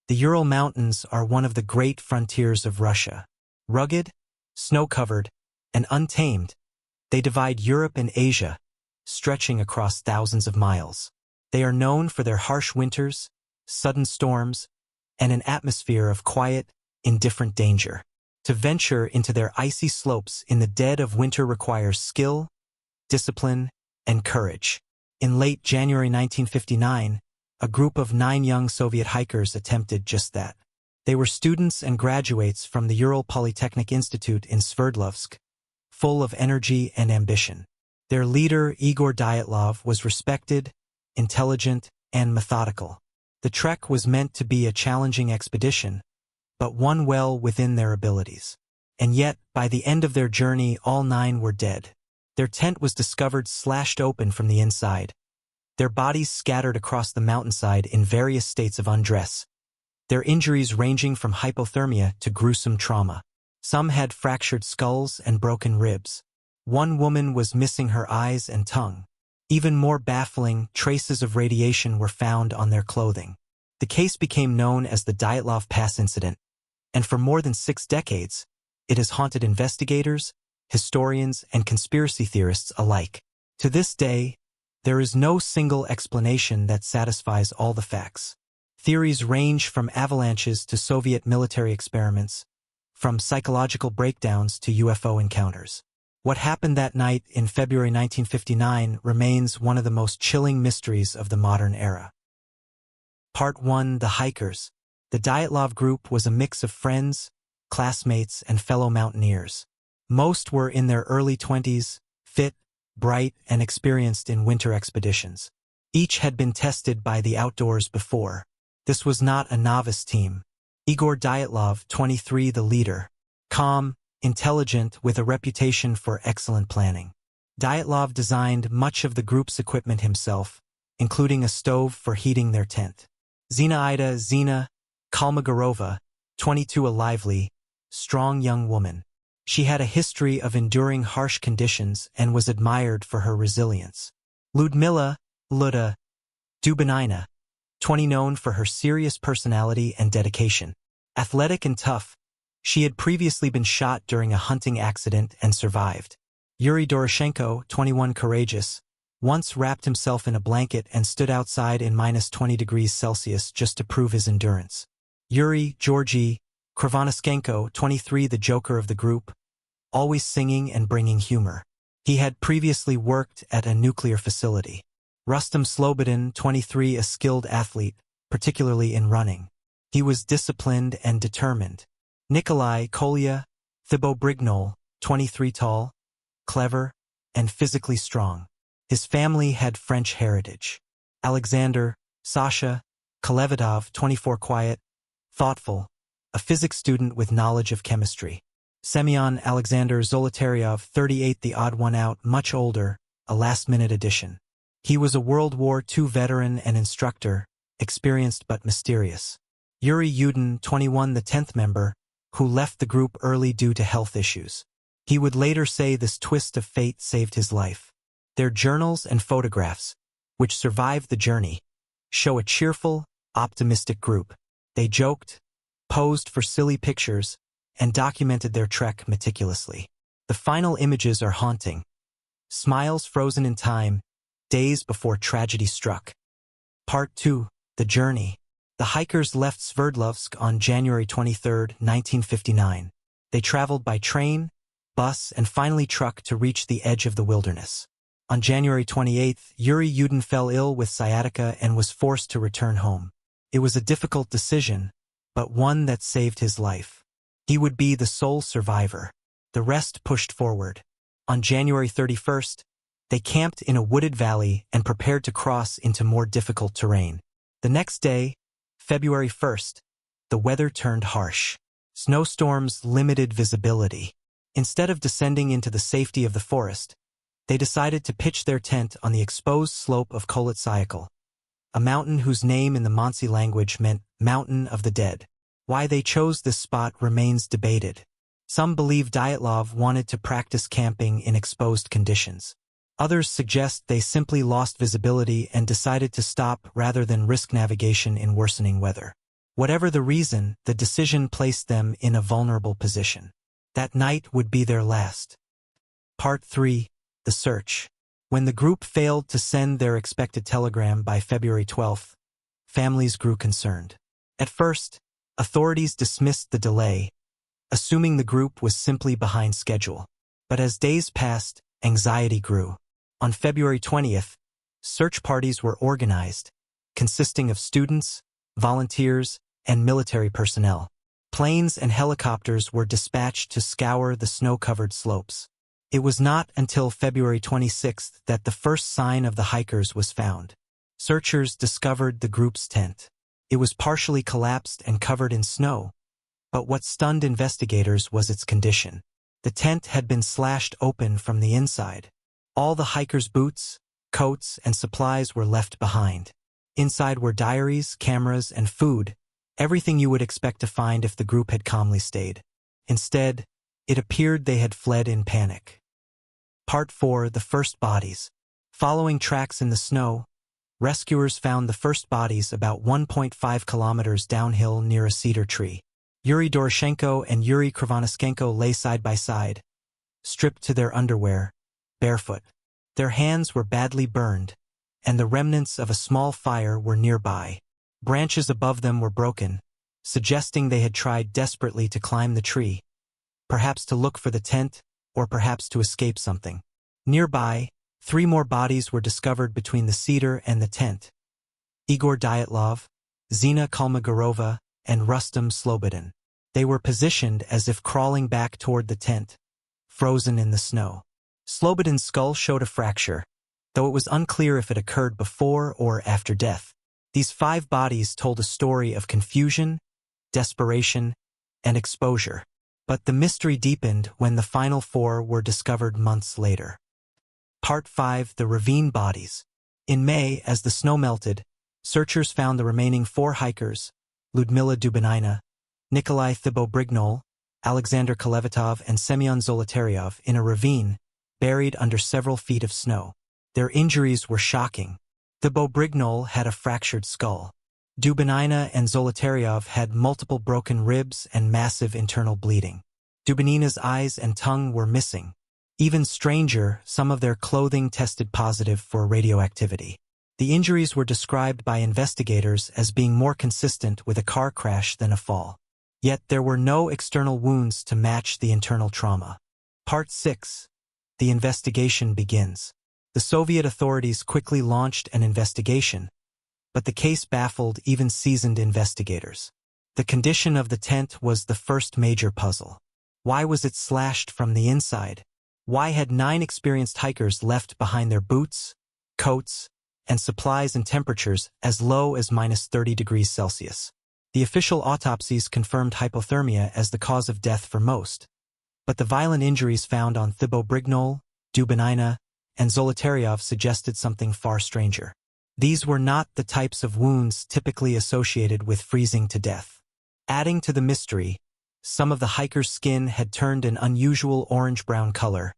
The Ural Mountains are one of the great frontiers of Russia. Rugged, snow-covered, and untamed, they divide Europe and Asia, stretching across thousands of miles. They are known for their harsh winters, sudden storms, and an atmosphere of quiet, indifferent danger. To venture into their icy slopes in the dead of winter requires skill, discipline, and courage. In late January 1959, a group of 9 young Soviet hikers attempted just that. They were students and graduates from the Ural Polytechnic Institute in Sverdlovsk, full of energy and ambition. Their leader, Igor Dyatlov, was respected, intelligent, and methodical. The trek was meant to be a challenging expedition, but one well within their abilities. And yet, by the end of their journey, all 9 were dead. Their tent was discovered slashed open from the inside, their bodies scattered across the mountainside in various states of undress, their injuries ranging from hypothermia to gruesome trauma. Some had fractured skulls and broken ribs. One woman was missing her eyes and tongue. Even more baffling, traces of radiation were found on their clothing. The case became known as the Dyatlov Pass Incident, and for more than 6 decades, it has haunted investigators, historians, and conspiracy theorists alike. To this day, there is no single explanation that satisfies all the facts. Theories range from avalanches to Soviet military experiments, from psychological breakdowns to UFO encounters. What happened that night in February 1959 remains one of the most chilling mysteries of the modern era. Part 1: The Hikers. The Dyatlov group was a mix of friends, classmates, and fellow mountaineers. Most were in their early 20s, fit, bright, and experienced in winter expeditions. Each had been tested by the outdoors before. This was not a novice team. Igor Dyatlov, 23, the leader. Calm, intelligent, with a reputation for excellent planning. Dyatlov designed much of the group's equipment himself, including a stove for heating their tent. Zina Kalmogorova, 22, a lively, strong young woman. She had a history of enduring harsh conditions and was admired for her resilience. Luda Dubinina, 20, known for her serious personality and dedication. Athletic and tough, she had previously been shot during a hunting accident and survived. Yuri Doroshenko, 21, courageous, once wrapped himself in a blanket and stood outside in -20°C just to prove his endurance. Georgy Krivonischenko, 23, the joker of the group, always singing and bringing humor. He had previously worked at a nuclear facility. Rustam Slobodin, 23, a skilled athlete, particularly in running. He was disciplined and determined. Nikolai Kolya Thibault-Brignol, 23, tall, clever, and physically strong. His family had French heritage. Alexander Sasha Kolevatov, 24, quiet, thoughtful, a physics student with knowledge of chemistry. Semyon Alexander Zolotaryov, 38, the odd one out, much older, a last-minute addition. He was a World War II veteran and instructor, experienced but mysterious. Yuri Yudin, 21, the 10th member, who left the group early due to health issues. He would later say this twist of fate saved his life. Their journals and photographs, which survived the journey, show a cheerful, optimistic group. They joked, posed for silly pictures, and documented their trek meticulously. The final images are haunting. Smiles frozen in time, days before tragedy struck. Part 2: The Journey. The hikers left Sverdlovsk on January 23, 1959. They traveled by train, bus, and finally truck to reach the edge of the wilderness. On January 28, Yuri Yudin fell ill with sciatica and was forced to return home. It was a difficult decision, but one that saved his life. He would be the sole survivor. The rest pushed forward. On January 31st, they camped in a wooded valley and prepared to cross into more difficult terrain. The next day, February 1st, the weather turned harsh. Snowstorms limited visibility. Instead of descending into the safety of the forest, they decided to pitch their tent on the exposed slope of Kolotsyakal, a mountain whose name in the Mansi language meant Mountain of the Dead. Why they chose this spot remains debated. Some believe Dyatlov wanted to practice camping in exposed conditions. Others suggest they simply lost visibility and decided to stop rather than risk navigation in worsening weather. Whatever the reason, the decision placed them in a vulnerable position. That night would be their last. Part 3. The Search. When the group failed to send their expected telegram by February 12th, families grew concerned. At first, authorities dismissed the delay, assuming the group was simply behind schedule. But as days passed, anxiety grew. On February 20th, search parties were organized, consisting of students, volunteers, and military personnel. Planes and helicopters were dispatched to scour the snow-covered slopes. It was not until February 26th that the first sign of the hikers was found. Searchers discovered the group's tent. It was partially collapsed and covered in snow, but what stunned investigators was its condition. The tent had been slashed open from the inside. All the hikers' boots, coats, and supplies were left behind. Inside were diaries, cameras, and food, everything you would expect to find if the group had calmly stayed. Instead, it appeared they had fled in panic. Part 4. The First Bodies. Following tracks in the snow, rescuers found the first bodies about 1.5 kilometers downhill near a cedar tree. Yuri Doroshenko and Yuri Krivonischenko lay side by side, stripped to their underwear, barefoot. Their hands were badly burned, and the remnants of a small fire were nearby. Branches above them were broken, suggesting they had tried desperately to climb the tree, perhaps to look for the tent, or perhaps to escape something. Nearby, 3 more bodies were discovered between the cedar and the tent. Igor Dyatlov, Zina Kalmogorova, and Rustam Slobodin. They were positioned as if crawling back toward the tent, frozen in the snow. Slobodin's skull showed a fracture, though it was unclear if it occurred before or after death. These 5 bodies told a story of confusion, desperation, and exposure. But the mystery deepened when the final 4 were discovered months later. Part 5. The Ravine Bodies. In May, as the snow melted, searchers found the remaining 4 hikers, Ludmila Dubinina, Nikolai Thibeaux-Brignol, Alexander Kolevatov, and Semyon Zolotaryov, in a ravine, buried under several feet of snow. Their injuries were shocking. Thibeaux-Brignol had a fractured skull. Dubinina and Zolotaryov had multiple broken ribs and massive internal bleeding. Dubinina's eyes and tongue were missing. Even stranger, some of their clothing tested positive for radioactivity. The injuries were described by investigators as being more consistent with a car crash than a fall. Yet there were no external wounds to match the internal trauma. Part 6. The investigation begins. The Soviet authorities quickly launched an investigation, but the case baffled even seasoned investigators. The condition of the tent was the first major puzzle. Why was it slashed from the inside? Why had 9 experienced hikers left behind their boots, coats, and supplies in temperatures as low as -30 degrees Celsius? The official autopsies confirmed hypothermia as the cause of death for most, but the violent injuries found on Thibeaux-Brignol, Dubinina, and Zolotaryov suggested something far stranger. These were not the types of wounds typically associated with freezing to death. Adding to the mystery, some of the hikers' skin had turned an unusual orange-brown color,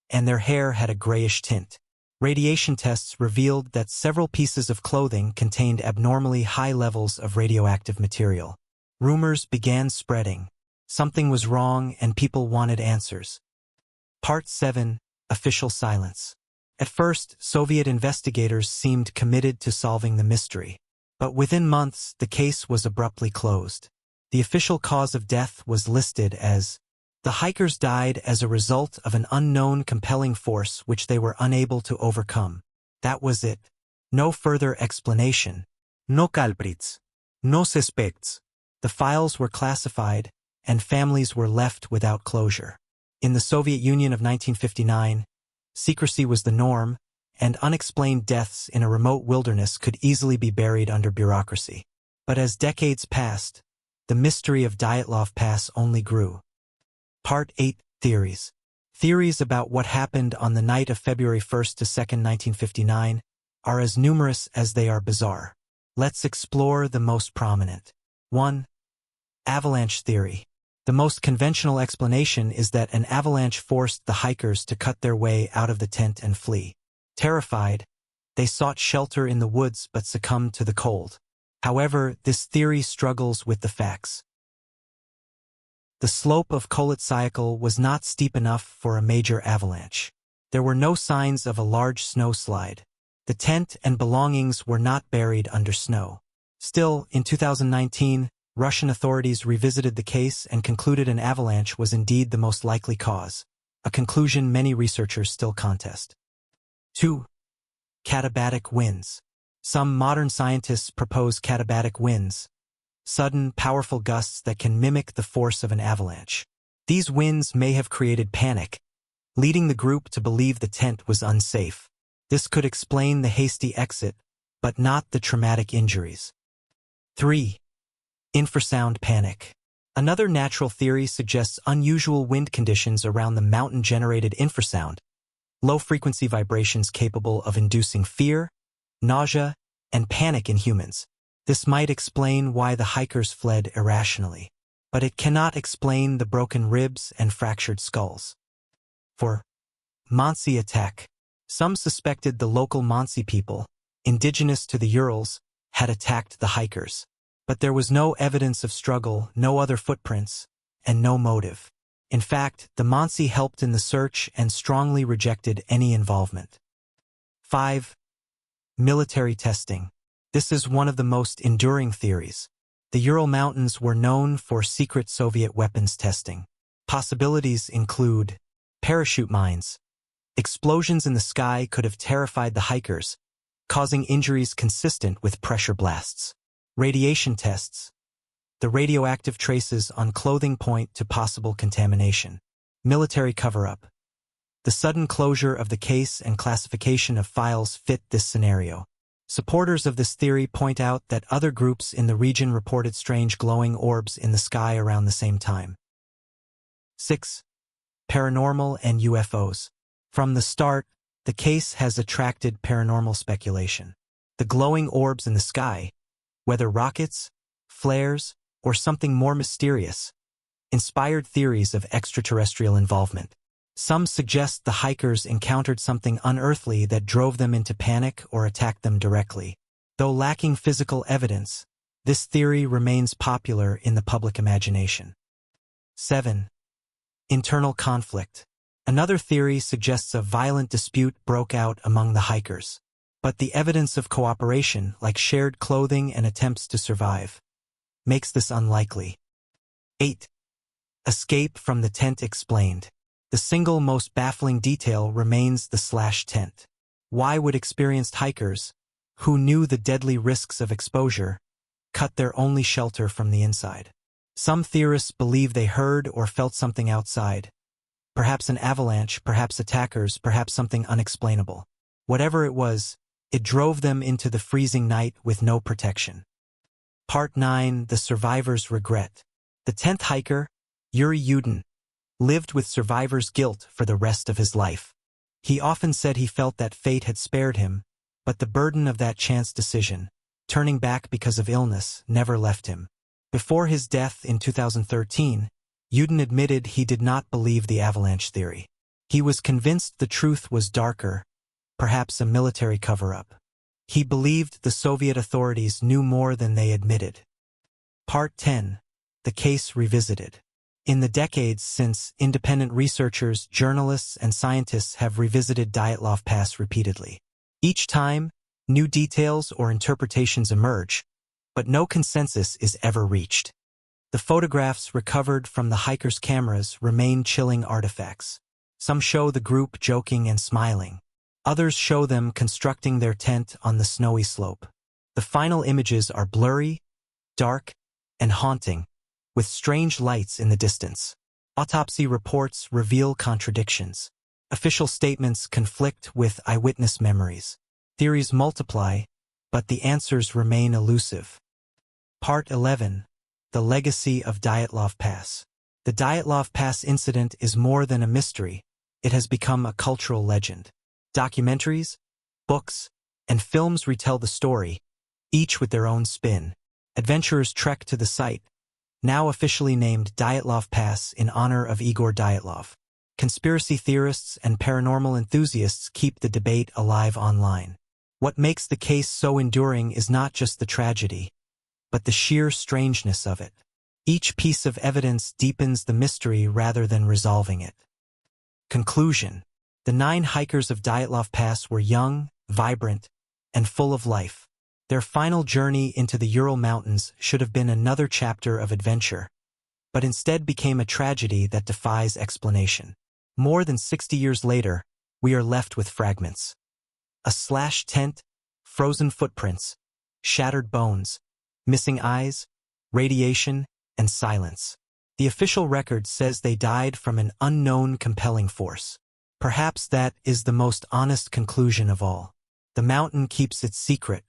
and their hair had a grayish tint. Radiation tests revealed that several pieces of clothing contained abnormally high levels of radioactive material. Rumors began spreading. Something was wrong and people wanted answers. Part 7. Official Silence. At first, Soviet investigators seemed committed to solving the mystery. But within months, the case was abruptly closed. The official cause of death was listed as, "The hikers died as a result of an unknown compelling force which they were unable to overcome." That was it. No further explanation. No culprits. No suspects. The files were classified, and families were left without closure. In the Soviet Union of 1959, secrecy was the norm, and unexplained deaths in a remote wilderness could easily be buried under bureaucracy. But as decades passed, the mystery of Dyatlov Pass only grew. Part 8. Theories. Theories about what happened on the night of February 1st to 2nd, 1959, are as numerous as they are bizarre. Let's explore the most prominent. 1. Avalanche theory. The most conventional explanation is that an avalanche forced the hikers to cut their way out of the tent and flee. Terrified, they sought shelter in the woods but succumbed to the cold. However, this theory struggles with the facts. The slope of Kolytsyakhl was not steep enough for a major avalanche. There were no signs of a large snowslide. The tent and belongings were not buried under snow. Still, in 2019, Russian authorities revisited the case and concluded an avalanche was indeed the most likely cause, a conclusion many researchers still contest. 2. Katabatic winds. Some modern scientists propose katabatic winds, sudden, powerful gusts that can mimic the force of an avalanche. These winds may have created panic, leading the group to believe the tent was unsafe. This could explain the hasty exit, but not the traumatic injuries. 3. Infrasound panic. Another natural theory suggests unusual wind conditions around the mountain-generated infrasound, low-frequency vibrations capable of inducing fear, nausea, and panic in humans. This might explain why the hikers fled irrationally, but it cannot explain the broken ribs and fractured skulls. 4. Mansi attack. Some suspected the local Mansi people, indigenous to the Urals, had attacked the hikers. But there was no evidence of struggle, no other footprints, and no motive. In fact, the Mansi helped in the search and strongly rejected any involvement. 5. Military testing. This is one of the most enduring theories. The Ural Mountains were known for secret Soviet weapons testing. Possibilities include parachute mines. Explosions in the sky could have terrified the hikers, causing injuries consistent with pressure blasts. Radiation tests. The radioactive traces on clothing point to possible contamination. Military cover-up. The sudden closure of the case and classification of files fit this scenario. Supporters of this theory point out that other groups in the region reported strange glowing orbs in the sky around the same time. 6. Paranormal and UFOs. From the start, the case has attracted paranormal speculation. The glowing orbs in the sky, whether rockets, flares, or something more mysterious, inspired theories of extraterrestrial involvement. Some suggest the hikers encountered something unearthly that drove them into panic or attacked them directly. Though lacking physical evidence, this theory remains popular in the public imagination. 7. Internal conflict. Another theory suggests a violent dispute broke out among the hikers. But the evidence of cooperation, like shared clothing and attempts to survive, makes this unlikely. 8. Escape from the tent explained. The single most baffling detail remains the slash tent. Why would experienced hikers, who knew the deadly risks of exposure, cut their only shelter from the inside? Some theorists believe they heard or felt something outside. Perhaps an avalanche, perhaps attackers, perhaps something unexplainable. Whatever it was, it drove them into the freezing night with no protection. Part 9. The Survivor's Regret. The 10th hiker, Yuri Yudin, lived with survivor's guilt for the rest of his life. He often said he felt that fate had spared him, but the burden of that chance decision, turning back because of illness, never left him. Before his death in 2013, Yudin admitted he did not believe the avalanche theory. He was convinced the truth was darker, perhaps a military cover-up. He believed the Soviet authorities knew more than they admitted. Part 10. The Case Revisited. In the decades since, independent researchers, journalists, and scientists have revisited Dyatlov Pass repeatedly. Each time, new details or interpretations emerge, but no consensus is ever reached. The photographs recovered from the hikers' cameras remain chilling artifacts. Some show the group joking and smiling. Others show them constructing their tent on the snowy slope. The final images are blurry, dark, and haunting, with strange lights in the distance. Autopsy reports reveal contradictions. Official statements conflict with eyewitness memories. Theories multiply, but the answers remain elusive. Part 11. The Legacy of Dyatlov Pass. The Dyatlov Pass incident is more than a mystery. It has become a cultural legend. Documentaries, books, and films retell the story, each with their own spin. Adventurers trek to the site, now officially named Dyatlov Pass in honor of Igor Dyatlov. Conspiracy theorists and paranormal enthusiasts keep the debate alive online. What makes the case so enduring is not just the tragedy, but the sheer strangeness of it. Each piece of evidence deepens the mystery rather than resolving it. Conclusion: the 9 hikers of Dyatlov Pass were young, vibrant, and full of life. Their final journey into the Ural Mountains should have been another chapter of adventure, but instead became a tragedy that defies explanation. More than 60 years later, we are left with fragments. A slashed tent, frozen footprints, shattered bones, missing eyes, radiation, and silence. The official record says they died from an unknown compelling force. Perhaps that is the most honest conclusion of all. The mountain keeps its secret,